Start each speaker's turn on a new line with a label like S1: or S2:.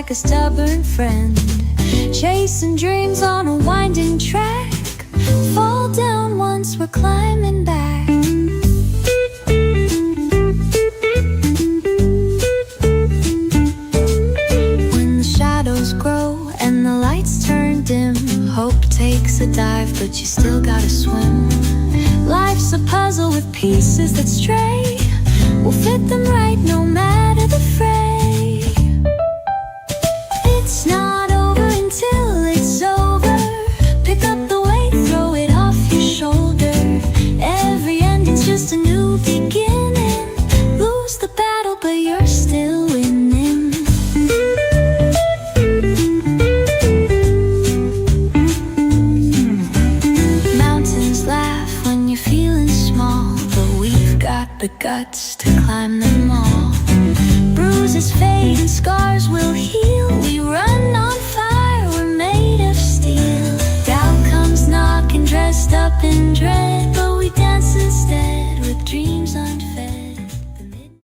S1: like a stubborn friend, chasing dreams on a winding track. Fall down once, we're climbing back. When the shadows grow and the lights turn dim, hope takes a dive, but you still gotta swim. Life's a puzzle with pieces that stray. We'll fit them right no matter the fray. It's not over until it's over. Pick up the weight, throw it off your shoulder. Every ending's just a new beginning. Lose the battle, but you're still winning. Mountains laugh when you're feeling small, but we've got the guts to climb them all. Bruises fade and scars will heal. We run on fire, we're made of steel. Doubt comes knocking, dressed up in dread.